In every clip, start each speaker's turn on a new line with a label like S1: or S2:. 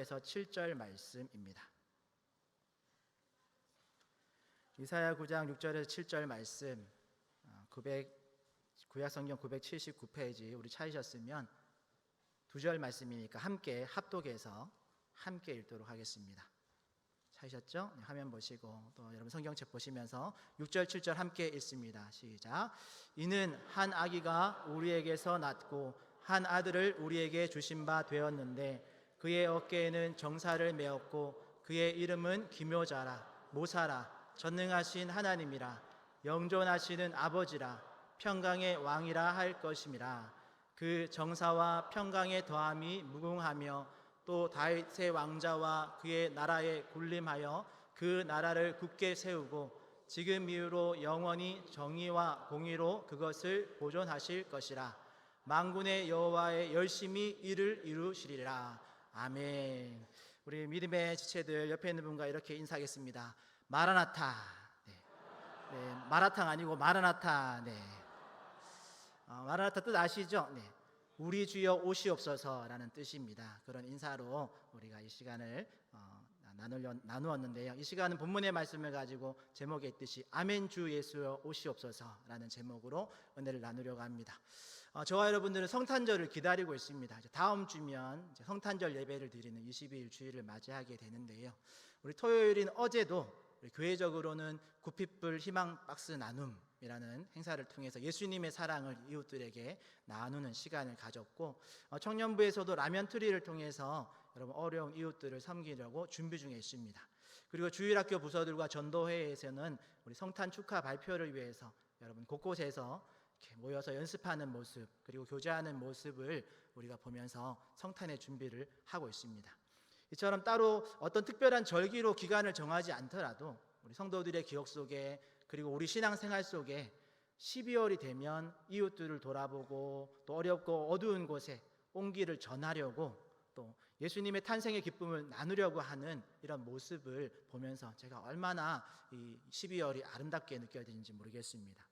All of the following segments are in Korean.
S1: 6절에서 7절 말씀입니다. 이사야 9장 6절에서 7절 말씀, 구약성경 979페이지 우리 찾으셨으면 2절 말씀이니까 함께 합독해서 함께 읽도록 하겠습니다. 찾으셨죠? 화면 보시고 또 여러분 성경책 보시면서 6절 7절 함께 읽습니다. 시작. 이는 한 아기가 우리에게서 낳고 한 아들을 우리에게 주신 바 되었는데 그의 어깨에는 정사를 메었고 그의 이름은 기묘자라 모사라 전능하신 하나님이라 영존하시는 아버지라 평강의 왕이라 할 것임이라. 그 정사와 평강의 더함이 무궁하며 또 다윗의 왕자와 그의 나라에 군림하여 그 나라를 굳게 세우고 지금 이후로 영원히 정의와 공의로 그것을 보존하실 것이라. 만군의 여호와의 열심히 이를 이루시리라. 아멘. 우리 믿음의 지체들 옆에 있는 분과 이렇게 인사하겠습니다. 마라나타. 네, 마라탕 아니고 마라나타. 네. 마라나타 뜻 아시죠? 네. 우리 주여 오시옵소서라는 뜻입니다. 그런 인사로 우리가 이 시간을 나누었는데요. 이 시간은 본문의 말씀을 가지고 제목에 있듯이 아멘 주 예수여 오시옵소서라는 제목으로 은혜를 나누려고 합니다. 저와 여러분들은 성탄절을 기다리고 있습니다. 다음 주면 성탄절 예배를 드리는 22일 주일을 맞이하게 되는데요. 우리 토요일인 어제도 우리 교회적으로는 구핏불 희망 박스 나눔이라는 행사를 통해서 예수님의 사랑을 이웃들에게 나누는 시간을 가졌고, 청년부에서도 라면 트리를 통해서 여러분 어려운 이웃들을 섬기려고 준비 중에 있습니다. 그리고 주일학교 부서들과 전도회에서는 우리 성탄 축하 발표를 위해서 여러분 곳곳에서 이렇게 모여서 연습하는 모습 그리고 교제하는 모습을 우리가 보면서 성탄의 준비를 하고 있습니다. 이처럼 따로 어떤 특별한 절기로 기간을 정하지 않더라도 우리 성도들의 기억 속에 그리고 우리 신앙생활 속에 12월이 되면 이웃들을 돌아보고 또 어렵고 어두운 곳에 온기를 전하려고 또 예수님의 탄생의 기쁨을 나누려고 하는 이런 모습을 보면서 제가 얼마나 이 12월이 아름답게 느껴지는지 모르겠습니다.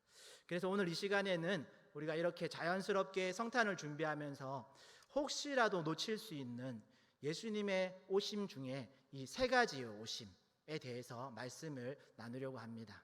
S1: 그래서 오늘 이 시간에는 우리가 이렇게 자연스럽게 성탄을 준비하면서 혹시라도 놓칠 수 있는 예수님의 오심 중에 이 3가지의 오심에 대해서 말씀을 나누려고 합니다.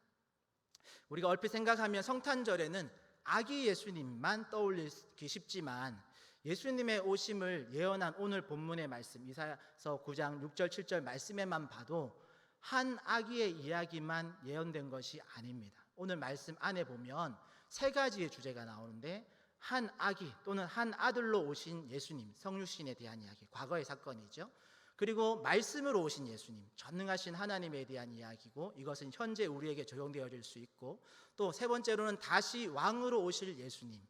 S1: 우리가 얼핏 생각하면 성탄절에는 아기 예수님만 떠올리기 쉽지만 예수님의 오심을 예언한 오늘 본문의 말씀 이사야서 9장 6절 7절 말씀에만 봐도 한 아기의 이야기만 예언된 것이 아닙니다. 오늘 말씀 안에 보면 3가지의 주제가 나오는데 한 아기 또는 한 아들로 오신 예수님, 성육신에 대한 이야기, 과거의 사건이죠. 그리고 말씀으로 오신 예수님, 전능하신 하나님에 대한 이야기고 이것은 현재 우리에게 적용되어질 수 있고 또 3번째로는 다시 왕으로 오실 예수님,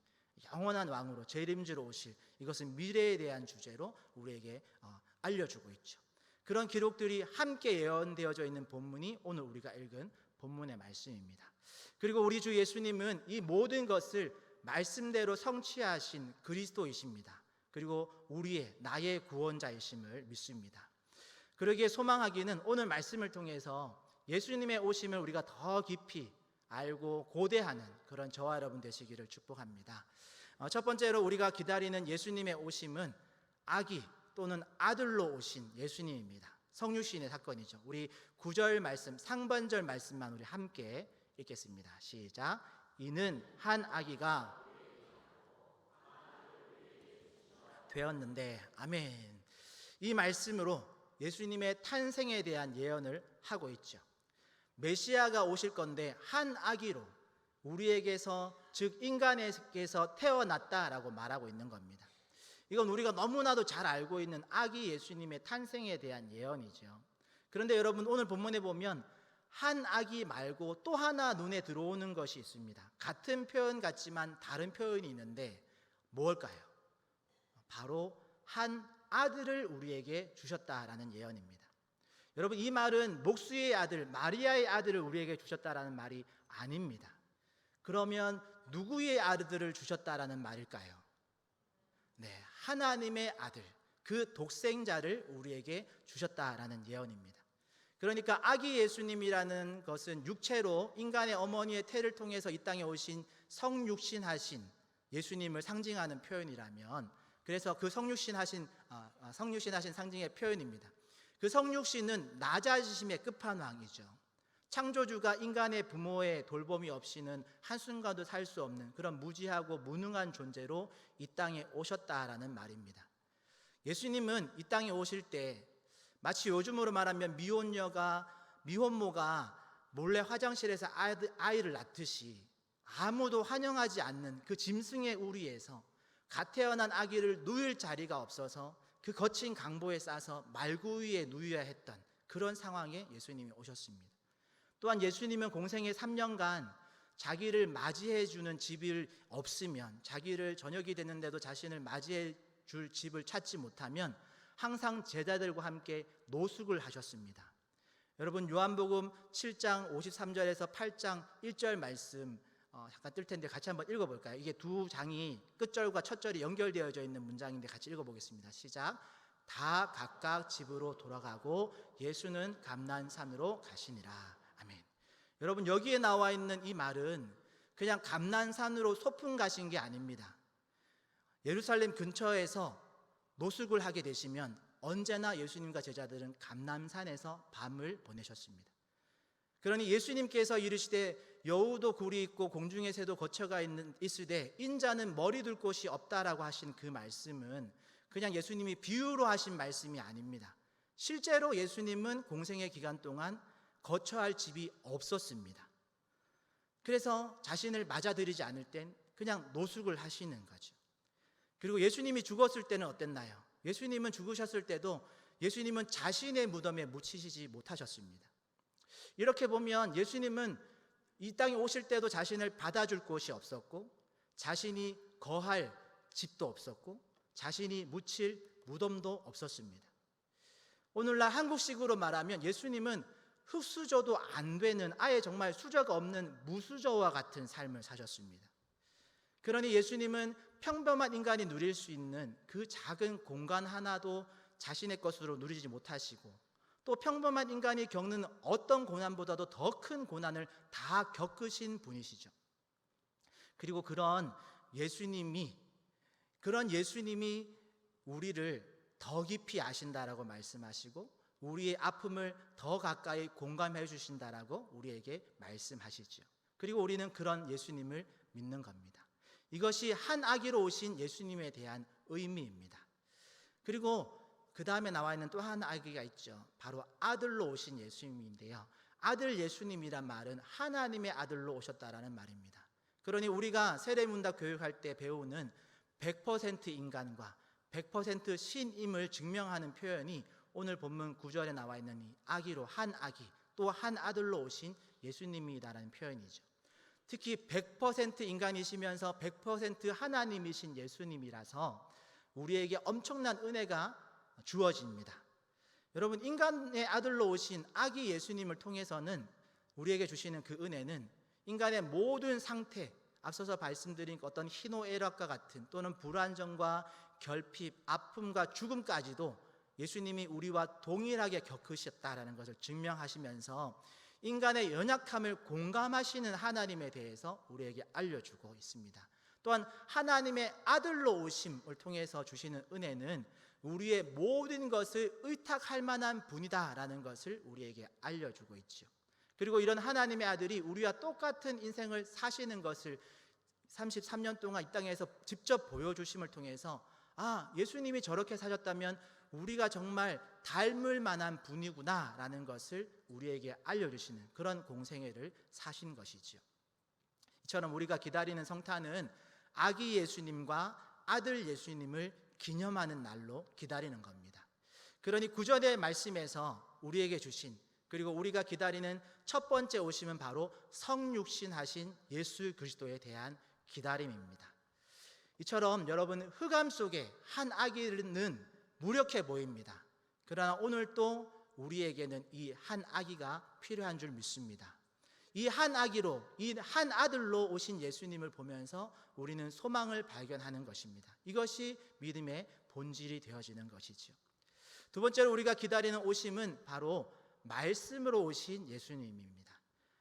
S1: 영원한 왕으로 재림주로 오실 이것은 미래에 대한 주제로 우리에게 알려주고 있죠. 그런 기록들이 함께 예언되어져 있는 본문이 오늘 우리가 읽은 본문의 말씀입니다. 그리고 우리 주 예수님은 이 모든 것을 말씀대로 성취하신 그리스도이십니다. 그리고 나의 구원자이심을 믿습니다. 그러기에 소망하기는 오늘 말씀을 통해서 예수님의 오심을 우리가 더 깊이 알고 고대하는 그런 저와 여러분 되시기를 축복합니다. 첫 번째로 우리가 기다리는 예수님의 오심은 아기 또는 아들로 오신 예수님입니다. 성육신의 사건이죠. 우리 9절 말씀, 상반절 말씀만 우리 함께 읽겠습니다. 시작. 이는 한 아기가 되었는데, 아멘. 이 말씀으로 예수님의 탄생에 대한 예언을 하고 있죠. 메시아가 오실 건데 한 아기로 우리에게서 즉 인간에게서 태어났다라고 말하고 있는 겁니다. 이건 우리가 너무나도 잘 알고 있는 아기 예수님의 탄생에 대한 예언이죠. 그런데 여러분 오늘 본문에 보면 한 아기 말고 또 하나 눈에 들어오는 것이 있습니다. 같은 표현 같지만 다른 표현이 있는데 뭘까요? 바로 한 아들을 우리에게 주셨다라는 예언입니다. 여러분 이 말은 목수의 아들 마리아의 아들을 우리에게 주셨다라는 말이 아닙니다. 그러면 누구의 아들을 주셨다라는 말일까요? 네, 하나님의 아들, 그 독생자를 우리에게 주셨다라는 예언입니다. 그러니까 아기 예수님이라는 것은 육체로 인간의 어머니의 태를 통해서 이 땅에 오신 성육신하신 예수님을 상징하는 표현이라면, 그래서 그 성육신하신 성육신 하신 상징의 표현입니다. 그 성육신은 낮아지심의 끝판왕이죠. 창조주가 인간의 부모의 돌봄이 없이는 한순간도 살 수 없는 그런 무지하고 무능한 존재로 이 땅에 오셨다라는 말입니다. 예수님은 이 땅에 오실 때 마치 요즘으로 말하면 미혼모가 몰래 화장실에서 아이를 낳듯이 아무도 환영하지 않는 그 짐승의 우리에서 갓 태어난 아기를 누일 자리가 없어서 그 거친 강보에 싸서 말구 위에 누여야 했던 그런 상황에 예수님이 오셨습니다. 또한 예수님은 공생의 3년간 자기를 맞이해 주는 집이 없으면, 자기를 저녁이 됐는데도 자신을 맞이해 줄 집을 찾지 못하면 항상 제자들과 함께 노숙을 하셨습니다. 여러분, 요한복음 7장 53절에서 8장 1절 말씀 잠깐 뜰 텐데 같이 한번 읽어볼까요? 이게 두 장이 끝절과 첫절이 연결되어져 있는 문장인데 같이 읽어보겠습니다. 시작. 다 각각 집으로 돌아가고 예수는 감난산으로 가시니라. 아멘. 여러분, 여기에 나와 있는 이 말은 그냥 감난산으로 소풍 가신 게 아닙니다. 예루살렘 근처에서 노숙을 하게 되시면 언제나 예수님과 제자들은 감난산에서 밤을 보내셨습니다. 그러니 예수님께서 이르시되 여우도 굴이 있고 공중의 새도 거처가 있으되 인자는 머리 둘 곳이 없다라고 하신 그 말씀은 그냥 예수님이 비유로 하신 말씀이 아닙니다. 실제로 예수님은 공생의 기간 동안 거처할 집이 없었습니다. 그래서 자신을 맞아들이지 않을 땐 그냥 노숙을 하시는 거죠. 그리고 예수님이 죽었을 때는 어땠나요? 예수님은 죽으셨을 때도 예수님은 자신의 무덤에 묻히시지 못하셨습니다. 이렇게 보면 예수님은 이 땅에 오실 때도 자신을 받아줄 곳이 없었고, 자신이 거할 집도 없었고, 자신이 묻힐 무덤도 없었습니다. 오늘날 한국식으로 말하면 예수님은 흙수저도 안 되는, 아예 정말 수저가 없는 무수저와 같은 삶을 사셨습니다. 그러니 예수님은 평범한 인간이 누릴 수 있는 그 작은 공간 하나도 자신의 것으로 누리지 못하시고, 또 평범한 인간이 겪는 어떤 고난보다도 더 큰 고난을 다 겪으신 분이시죠. 그리고 그런 예수님이 우리를 더 깊이 아신다라고 말씀하시고 우리의 아픔을 더 가까이 공감해 주신다라고 우리에게 말씀하시죠. 그리고 우리는 그런 예수님을 믿는 겁니다. 이것이 한 아기로 오신 예수님에 대한 의미입니다. 그리고 그 다음에 나와 있는 또 한 아기가 있죠. 바로 아들로 오신 예수님인데요. 아들 예수님이란 말은 하나님의 아들로 오셨다라는 말입니다. 그러니 우리가 세례문답 교육할 때 배우는 100% 인간과 100% 신임을 증명하는 표현이 오늘 본문 9절에 나와 있는 이 아기로, 한 아기, 또 한 아들로 오신 예수님이다라는 표현이죠. 특히 100% 인간이시면서 100% 하나님이신 예수님이라서 우리에게 엄청난 은혜가 주어집니다. 여러분, 인간의 아들로 오신 아기 예수님을 통해서는 우리에게 주시는 그 은혜는 인간의 모든 상태, 앞서서 말씀드린 어떤 희노애락과 같은 또는 불안정과 결핍, 아픔과 죽음까지도 예수님이 우리와 동일하게 겪으셨다라는 것을 증명하시면서 인간의 연약함을 공감하시는 하나님에 대해서 우리에게 알려주고 있습니다. 또한 하나님의 아들로 오심을 통해서 주시는 은혜는 우리의 모든 것을 의탁할 만한 분이다라는 것을 우리에게 알려주고 있죠. 그리고 이런 하나님의 아들이 우리와 똑같은 인생을 사시는 것을 33년 동안 이 땅에서 직접 보여주심을 통해서 예수님이 저렇게 사셨다면 우리가 정말 닮을 만한 분이구나라는 것을 우리에게 알려주시는 그런 공생애를 사신 것이죠. 이처럼 우리가 기다리는 성탄은 아기 예수님과 아들 예수님을 기념하는 날로 기다리는 겁니다. 그러니 구절의 말씀에서 우리에게 주신, 그리고 우리가 기다리는 첫 번째 오심은 바로 성육신하신 예수 그리스도에 대한 기다림입니다. 이처럼 여러분, 흑암 속에 한 아기는 무력해 보입니다. 그러나 오늘 또 우리에게는 이 한 아기가 필요한 줄 믿습니다. 이 한 아기로, 이 한 아들로 오신 예수님을 보면서 우리는 소망을 발견하는 것입니다. 이것이 믿음의 본질이 되어지는 것이죠. 두 번째로 우리가 기다리는 오심은 바로 말씀으로 오신 예수님입니다.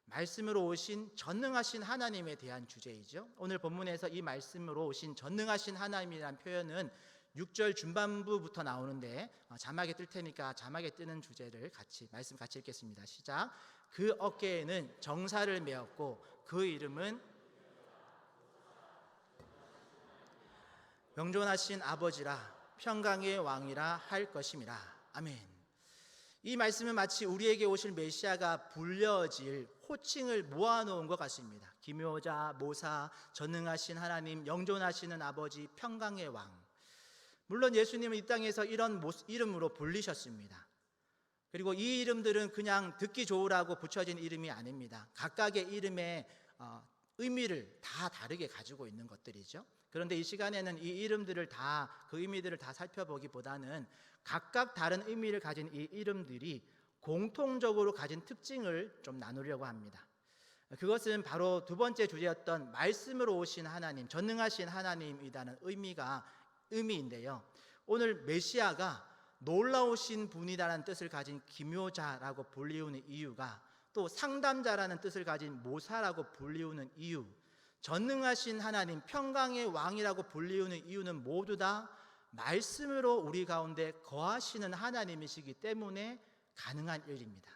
S1: 말씀으로 오신 전능하신 하나님에 대한 주제이죠. 오늘 본문에서 이 말씀으로 오신 전능하신 하나님이라는 표현은 6절 중반부부터 나오는데 자막에 뜰 테니까 자막에 뜨는 주제를 말씀 같이 읽겠습니다. 시작. 그 어깨에는 정사를 메었고 그 이름은 영존하신 아버지라 평강의 왕이라 할 것임이라. 아멘. 이 말씀은 마치 우리에게 오실 메시아가 불려질 호칭을 모아놓은 것 같습니다. 기묘자, 모사, 전능하신 하나님, 영존하시는 아버지, 평강의 왕. 물론 예수님은 이 땅에서 이런 이름으로 불리셨습니다. 그리고 이 이름들은 그냥 듣기 좋으라고 붙여진 이름이 아닙니다. 각각의 이름의 의미를 다 다르게 가지고 있는 것들이죠. 그런데 이 시간에는 이 이름들을 그 의미들을 다 살펴보기보다는 각각 다른 의미를 가진 이 이름들이 공통적으로 가진 특징을 좀 나누려고 합니다. 그것은 바로 두 번째 주제였던 말씀으로 오신 하나님, 전능하신 하나님이라는 의미인데요. 오늘 메시아가 놀라우신 분이라는 뜻을 가진 기묘자라고 불리우는 이유가, 또 상담자라는 뜻을 가진 모사라고 불리우는 이유, 전능하신 하나님, 평강의 왕이라고 불리우는 이유는 모두 다 말씀으로 우리 가운데 거하시는 하나님이시기 때문에 가능한 일입니다.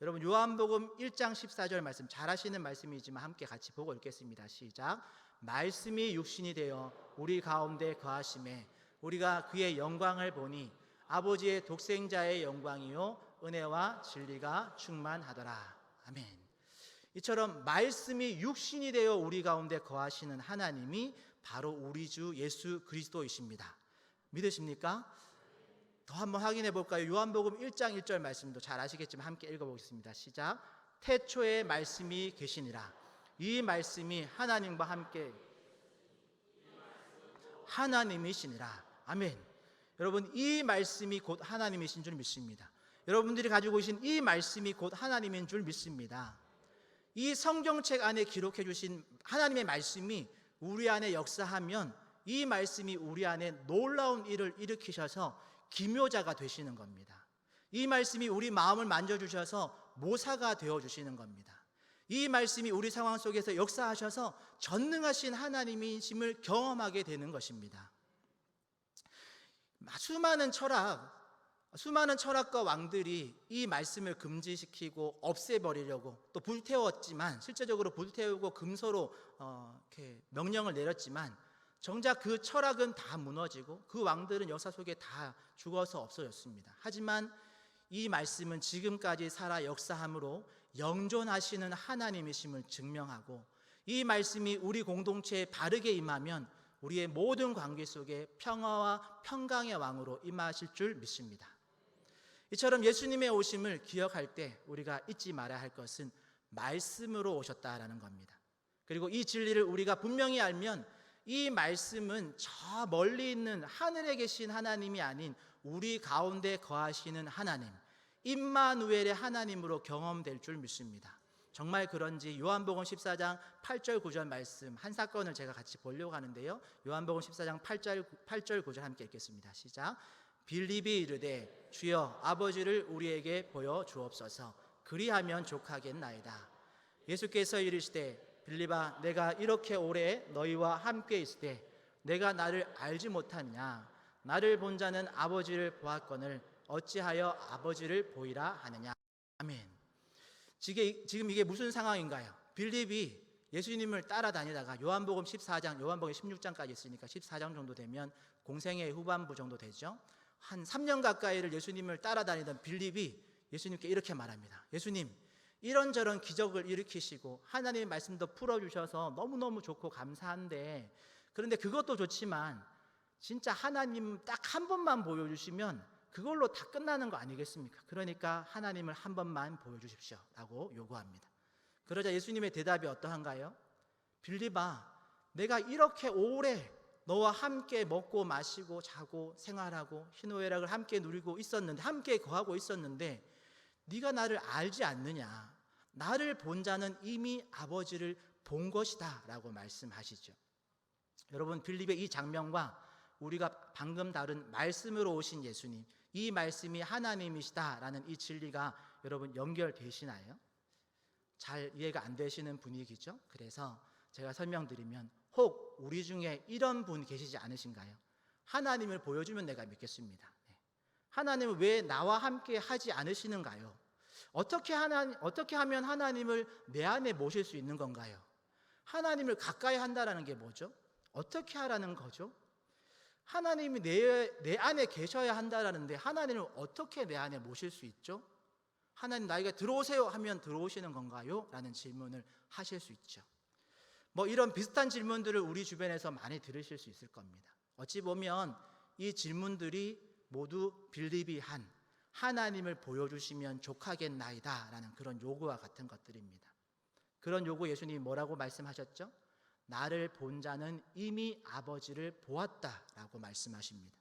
S1: 여러분, 요한복음 1장 14절 말씀, 잘 아시는 말씀이지만 함께 같이 보고 읽겠습니다. 시작. 말씀이 육신이 되어 우리 가운데 거하심에 우리가 그의 영광을 보니 아버지의 독생자의 영광이요 은혜와 진리가 충만하더라. 아멘. 이처럼 말씀이 육신이 되어 우리 가운데 거하시는 하나님이 바로 우리 주 예수 그리스도이십니다. 믿으십니까? 더 한번 확인해 볼까요? 요한복음 1장 1절 말씀도 잘 아시겠지만 함께 읽어보겠습니다. 시작. 태초에 말씀이 계시니라. 이 말씀이 하나님과 함께 하나님이시니라. 아멘. 여러분, 이 말씀이 곧 하나님이신 줄 믿습니다. 여러분들이 가지고 계신 이 말씀이 곧 하나님인 줄 믿습니다. 이 성경책 안에 기록해 주신 하나님의 말씀이 우리 안에 역사하면 이 말씀이 우리 안에 놀라운 일을 일으키셔서 기묘자가 되시는 겁니다. 이 말씀이 우리 마음을 만져주셔서 모사가 되어주시는 겁니다. 이 말씀이 우리 상황 속에서 역사하셔서 전능하신 하나님이심을 경험하게 되는 것입니다. 수많은 철학과 왕들이 이 말씀을 금지시키고 없애버리려고 또 불태웠지만, 실제적으로 불태우고 금서로 이렇게 명령을 내렸지만 정작 그 철학은 다 무너지고 그 왕들은 역사 속에 다 죽어서 없어졌습니다. 하지만 이 말씀은 지금까지 살아 역사함으로 영존하시는 하나님이심을 증명하고, 이 말씀이 우리 공동체에 바르게 임하면 우리의 모든 관계 속에 평화와 평강의 왕으로 임하실 줄 믿습니다. 이처럼 예수님의 오심을 기억할 때 우리가 잊지 말아야 할 것은 말씀으로 오셨다라는 겁니다. 그리고 이 진리를 우리가 분명히 알면 이 말씀은 저 멀리 있는 하늘에 계신 하나님이 아닌 우리 가운데 거하시는 하나님, 임마누엘의 하나님으로 경험될 줄 믿습니다. 정말 그런지 요한복음 14장 8절 9절 말씀 한 사건을 제가 같이 보려고 하는데요. 요한복음 14장 8절 9절 함께 읽겠습니다. 시작. 빌립이 이르되 주여 아버지를 우리에게 보여 주옵소서. 그리하면 족하겠나이다. 예수께서 이르시되 빌립아, 내가 이렇게 오래 너희와 함께 있을 때 내가 나를 알지 못하느냐? 나를 본 자는 아버지를 보았거늘 어찌하여 아버지를 보이라 하느냐? 아멘. 지금 이게 무슨 상황인가요? 빌립이 예수님을 따라다니다가 요한복음 14장, 요한복음 16장까지 있으니까 14장 정도 되면 공생의 후반부 정도 되죠. 한 3년 가까이를 예수님을 따라다니던 빌립이 예수님께 이렇게 말합니다. 예수님, 이런저런 기적을 일으키시고 하나님의 말씀도 풀어주셔서 너무너무 좋고 감사한데, 그런데 그것도 좋지만 진짜 하나님 딱 한 번만 보여주시면 그걸로 다 끝나는 거 아니겠습니까? 그러니까 하나님을 한 번만 보여주십시오 라고 요구합니다. 그러자 예수님의 대답이 어떠한가요? 빌립아, 내가 이렇게 오래 너와 함께 먹고 마시고 자고 생활하고 희노애락을 함께 누리고 있었는데, 함께 거하고 있었는데 네가 나를 알지 않느냐? 나를 본 자는 이미 아버지를 본 것이다 라고 말씀하시죠. 여러분, 빌립의 이 장면과 우리가 방금 다룬 말씀으로 오신 예수님, 이 말씀이 하나님이시다라는 이 진리가 여러분 연결되시나요? 잘 이해가 안 되시는 분위기죠. 그래서 제가 설명드리면, 혹 우리 중에 이런 분 계시지 않으신가요? 하나님을 보여주면 내가 믿겠습니다. 하나님은 왜 나와 함께 하지 않으시는가요? 어떻게 하면 하나님을 내 안에 모실 수 있는 건가요? 하나님을 가까이 한다라는 게 뭐죠? 어떻게 하라는 거죠? 하나님이 내 안에 계셔야 한다라는데 하나님을 어떻게 내 안에 모실 수 있죠? 하나님 나에게 들어오세요 하면 들어오시는 건가요? 라는 질문을 하실 수 있죠. 이런 비슷한 질문들을 우리 주변에서 많이 들으실 수 있을 겁니다. 어찌 보면 이 질문들이 모두 빌립이 하나님을 보여주시면 족하겠나이다 라는 그런 요구와 같은 것들입니다. 그런 요구 예수님이 뭐라고 말씀하셨죠? 나를 본 자는 이미 아버지를 보았다라고 말씀하십니다.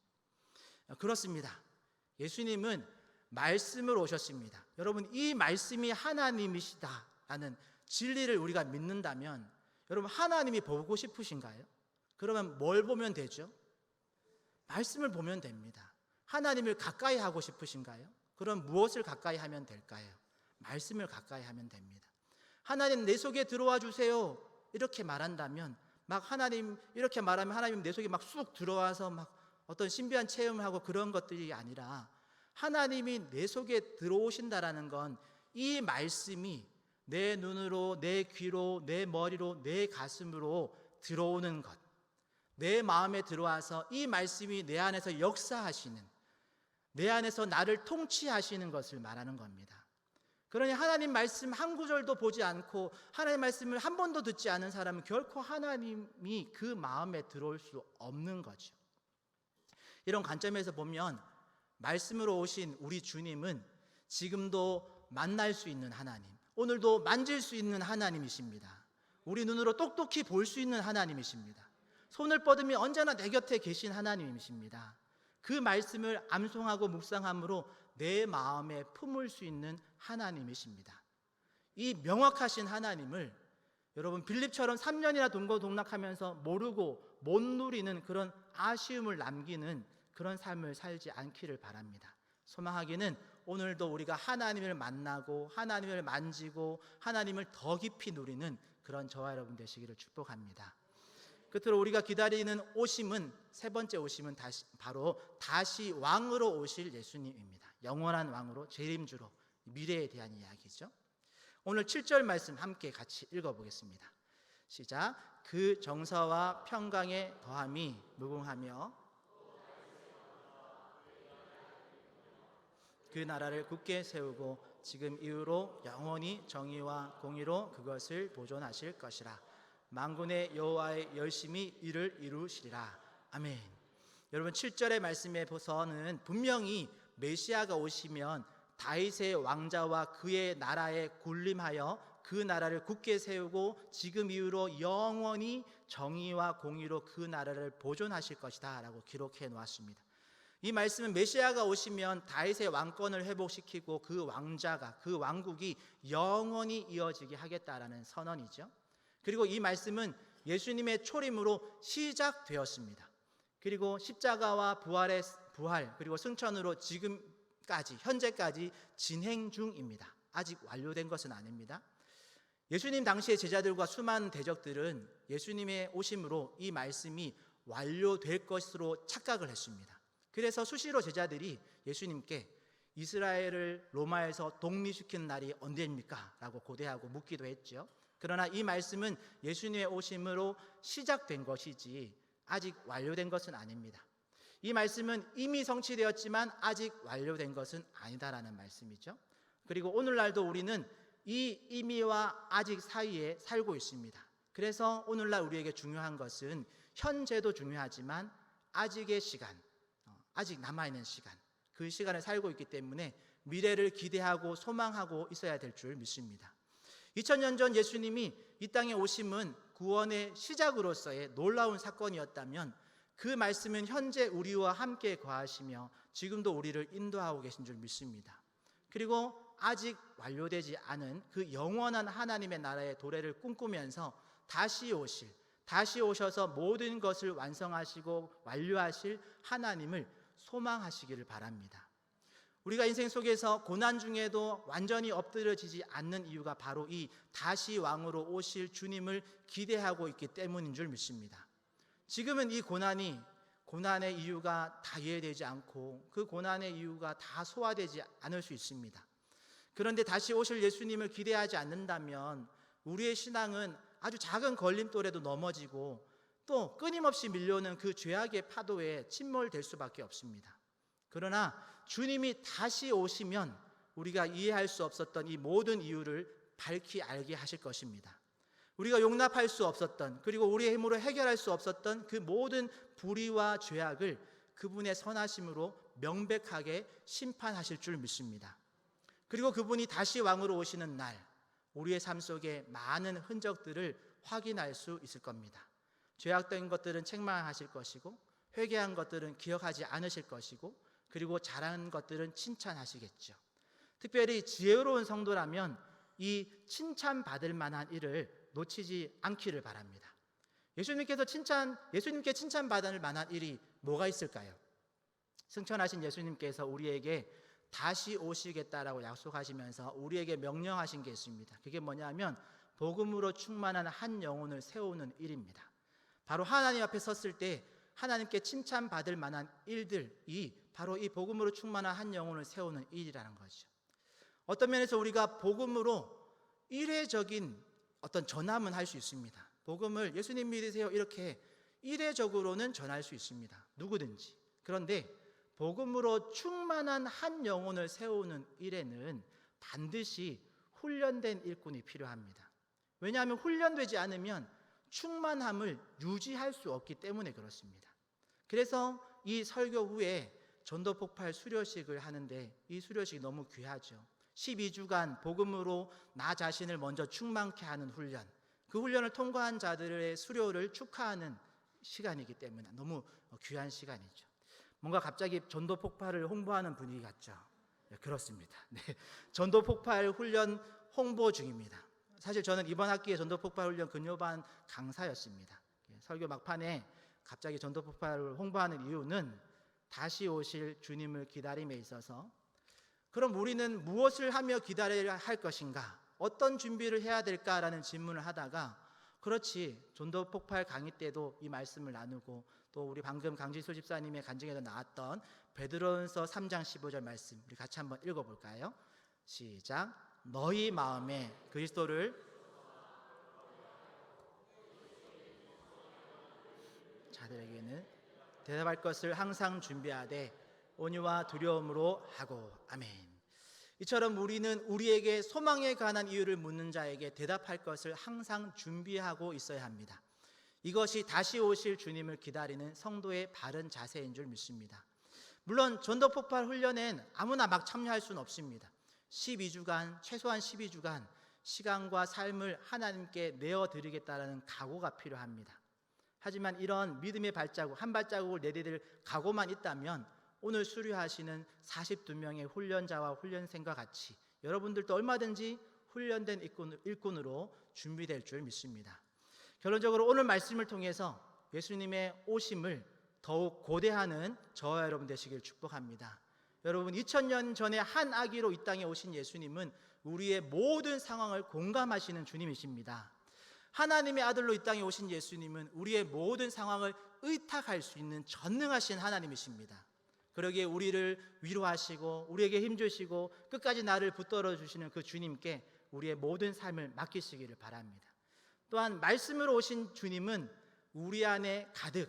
S1: 그렇습니다. 예수님은 말씀을 오셨습니다. 여러분, 이 말씀이 하나님이시다라는 진리를 우리가 믿는다면 여러분, 하나님이 보고 싶으신가요? 그러면 뭘 보면 되죠? 말씀을 보면 됩니다. 하나님을 가까이 하고 싶으신가요? 그럼 무엇을 가까이 하면 될까요? 말씀을 가까이 하면 됩니다. 하나님 내 속에 들어와 주세요 이렇게 말한다면 이렇게 말하면 하나님 내 속에 쑥 들어와서 어떤 신비한 체험을 하고 그런 것들이 아니라 하나님이 내 속에 들어오신다라는 건 이 말씀이 내 눈으로, 내 귀로, 내 머리로, 내 가슴으로 들어오는 것, 내 마음에 들어와서 이 말씀이 내 안에서 역사하시는, 내 안에서 나를 통치하시는 것을 말하는 겁니다. 그러니 하나님 말씀 한 구절도 보지 않고 하나님 말씀을 한 번도 듣지 않은 사람은 결코 하나님이 그 마음에 들어올 수 없는 거죠. 이런 관점에서 보면 말씀으로 오신 우리 주님은 지금도 만날 수 있는 하나님, 오늘도 만질 수 있는 하나님이십니다. 우리 눈으로 똑똑히 볼 수 있는 하나님이십니다. 손을 뻗으면 언제나 내 곁에 계신 하나님이십니다. 그 말씀을 암송하고 묵상함으로 내 마음에 품을 수 있는 하나님이십니다. 이 명확하신 하나님을 여러분 빌립처럼 3년이나 동고동락하면서 모르고 못 누리는 그런 아쉬움을 남기는 그런 삶을 살지 않기를 바랍니다. 소망하기는 오늘도 우리가 하나님을 만나고 하나님을 만지고 하나님을 더 깊이 누리는 그런 저와 여러분 되시기를 축복합니다. 끝으로 우리가 기다리는 오심은, 세 번째 오심은 바로 다시 왕으로 오실 예수님입니다. 영원한 왕으로, 재림주로, 미래에 대한 이야기죠. 오늘 7절 말씀 함께 같이 읽어보겠습니다. 시작. 그 정사와 평강의 더함이 무궁하며 그 나라를 굳게 세우고 지금 이후로 영원히 정의와 공의로 그것을 보존하실 것이라. 만군의 여호와의 열심히 이를 이루시리라. 아멘. 여러분 7절의 말씀에 보서는 분명히 메시아가 오시면 다윗의 왕자와 그의 나라에 군림하여 그 나라를 굳게 세우고 지금 이후로 영원히 정의와 공의로 그 나라를 보존하실 것이다 라고 기록해 놓았습니다. 이 말씀은 메시아가 오시면 다윗의 왕권을 회복시키고 그 왕자가, 그 왕국이 영원히 이어지게 하겠다라는 선언이죠. 그리고 이 말씀은 예수님의 초림으로 시작되었습니다. 그리고 십자가와 부활 그리고 승천으로 지금까지 현재까지 진행 중입니다. 아직 완료된 것은 아닙니다. 예수님 당시의 제자들과 수많은 대적들은 예수님의 오심으로 이 말씀이 완료될 것으로 착각을 했습니다. 그래서 수시로 제자들이 예수님께 이스라엘을 로마에서 독립시키는 날이 언제입니까? 라고 고대하고 묻기도 했죠. 그러나 이 말씀은 예수님의 오심으로 시작된 것이지 아직 완료된 것은 아닙니다. 이 말씀은 이미 성취되었지만 아직 완료된 것은 아니다라는 말씀이죠. 그리고 오늘날도 우리는 이 이미와 아직 사이에 살고 있습니다. 그래서 오늘날 우리에게 중요한 것은 현재도 중요하지만 아직의 시간, 아직 남아있는 시간, 그 시간을 살고 있기 때문에 미래를 기대하고 소망하고 있어야 될 줄 믿습니다. 2000년 전 예수님이 이 땅에 오심은 구원의 시작으로서의 놀라운 사건이었다면 그 말씀은 현재 우리와 함께 거하시며 지금도 우리를 인도하고 계신 줄 믿습니다. 그리고 아직 완료되지 않은 그 영원한 하나님의 나라의 도래를 꿈꾸면서 다시 오셔서 모든 것을 완성하시고 완료하실 하나님을 소망하시기를 바랍니다. 우리가 인생 속에서 고난 중에도 완전히 엎드려지지 않는 이유가 바로 이 다시 왕으로 오실 주님을 기대하고 있기 때문인 줄 믿습니다. 지금은 이 고난이 고난의 이유가 다 이해되지 않고 그 고난의 이유가 다 소화되지 않을 수 있습니다. 그런데 다시 오실 예수님을 기대하지 않는다면 우리의 신앙은 아주 작은 걸림돌에도 넘어지고 또 끊임없이 밀려오는 그 죄악의 파도에 침몰될 수밖에 없습니다. 그러나 주님이 다시 오시면 우리가 이해할 수 없었던 이 모든 이유를 밝히 알게 하실 것입니다. 우리가 용납할 수 없었던, 그리고 우리의 힘으로 해결할 수 없었던 그 모든 불의와 죄악을 그분의 선하심으로 명백하게 심판하실 줄 믿습니다. 그리고 그분이 다시 왕으로 오시는 날 우리의 삶 속에 많은 흔적들을 확인할 수 있을 겁니다. 죄악된 것들은 책망하실 것이고 회개한 것들은 기억하지 않으실 것이고 그리고 잘한 것들은 칭찬하시겠죠. 특별히 지혜로운 성도라면 이 칭찬받을 만한 일을 놓치지 않기를 바랍니다. 예수님께 칭찬받을 만한 일이 뭐가 있을까요? 승천하신 예수님께서 우리에게 다시 오시겠다라고 약속하시면서 우리에게 명령하신 게 있습니다. 그게 뭐냐면 복음으로 충만한 한 영혼을 세우는 일입니다. 바로 하나님 앞에 섰을 때 하나님께 칭찬받을 만한 일들이 바로 이 복음으로 충만한 한 영혼을 세우는 일이라는 거죠. 어떤 면에서 우리가 복음으로 이례적인 어떤 전함은 할 수 있습니다. 복음을 예수님 믿으세요 이렇게 이례적으로는 전할 수 있습니다. 누구든지. 그런데 복음으로 충만한 한 영혼을 세우는 일에는 반드시 훈련된 일꾼이 필요합니다. 왜냐하면 훈련되지 않으면 충만함을 유지할 수 없기 때문에 그렇습니다. 그래서 이 설교 후에 전도폭발 수료식을 하는데 이 수료식이 너무 귀하죠. 12주간 복음으로 나 자신을 먼저 충만케 하는 훈련, 그 훈련을 통과한 자들의 수료를 축하하는 시간이기 때문에 너무 귀한 시간이죠. 뭔가 갑자기 전도폭발을 홍보하는 분위기 같죠? 네, 그렇습니다. 네, 전도폭발 훈련 홍보 중입니다. 사실 저는 이번 학기에 전도폭발 훈련 근요반 강사였습니다. 설교 막판에 갑자기 전도폭발을 홍보하는 이유는 다시 오실 주님을 기다림에 있어서 그럼 우리는 무엇을 하며 기다려야 할 것인가? 어떤 준비를 해야 될까라는 질문을 하다가 그렇지, 전도폭발 강의 때도 이 말씀을 나누고 또 우리 방금 강진수 집사님의 간증에도 나왔던 베드로전서 3장 15절 말씀 우리 같이 한번 읽어볼까요? 시작. 너희 마음에 그리스도를 자들에게는 대답할 것을 항상 준비하되 온유와 두려움으로 하고. 아멘. 이처럼 우리는 우리에게 소망에 관한 이유를 묻는 자에게 대답할 것을 항상 준비하고 있어야 합니다. 이것이 다시 오실 주님을 기다리는 성도의 바른 자세인 줄 믿습니다. 물론 전도폭발 훈련엔 아무나 막 참여할 수는 없습니다. 12주간, 최소한 12주간 시간과 삶을 하나님께 내어드리겠다는 각오가 필요합니다. 하지만 이런 믿음의 발자국, 한 발자국을 내디딜 각오만 있다면 오늘 수료하시는 42명의 훈련자와 훈련생과 같이 여러분들도 얼마든지 훈련된 일꾼으로 준비될 줄 믿습니다. 결론적으로 오늘 말씀을 통해서 예수님의 오심을 더욱 고대하는 저와 여러분 되시길 축복합니다. 여러분, 2000년 전에 한 아기로 이 땅에 오신 예수님은 우리의 모든 상황을 공감하시는 주님이십니다. 하나님의 아들로 이 땅에 오신 예수님은 우리의 모든 상황을 의탁할 수 있는 전능하신 하나님이십니다. 그러기에 우리를 위로하시고 우리에게 힘주시고 끝까지 나를 붙들어 주시는 그 주님께 우리의 모든 삶을 맡기시기를 바랍니다. 또한 말씀으로 오신 주님은 우리 안에 가득,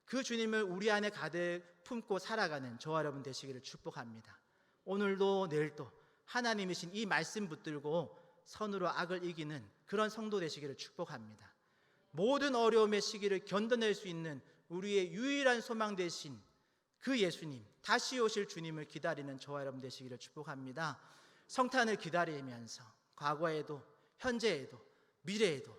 S1: 그 주님을 우리 안에 가득 품고 살아가는 저와 여러분 되시기를 축복합니다. 오늘도 내일도 하나님이신 이 말씀 붙들고 선으로 악을 이기는 그런 성도 되시기를 축복합니다. 모든 어려움의 시기를 견뎌낼 수 있는 우리의 유일한 소망 되신 그 예수님, 다시 오실 주님을 기다리는 저와 여러분 되시기를 축복합니다. 성탄을 기다리면서 과거에도 현재에도 미래에도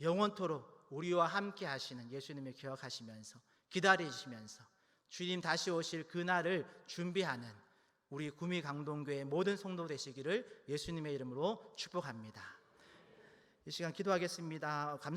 S1: 영원토록 우리와 함께 하시는 예수님을 기억하시면서 기다리시면서 주님 다시 오실 그날을 준비하는 우리 구미강동교회 모든 성도 되시기를 예수님의 이름으로 축복합니다. 이 시간 기도하겠습니다. 감사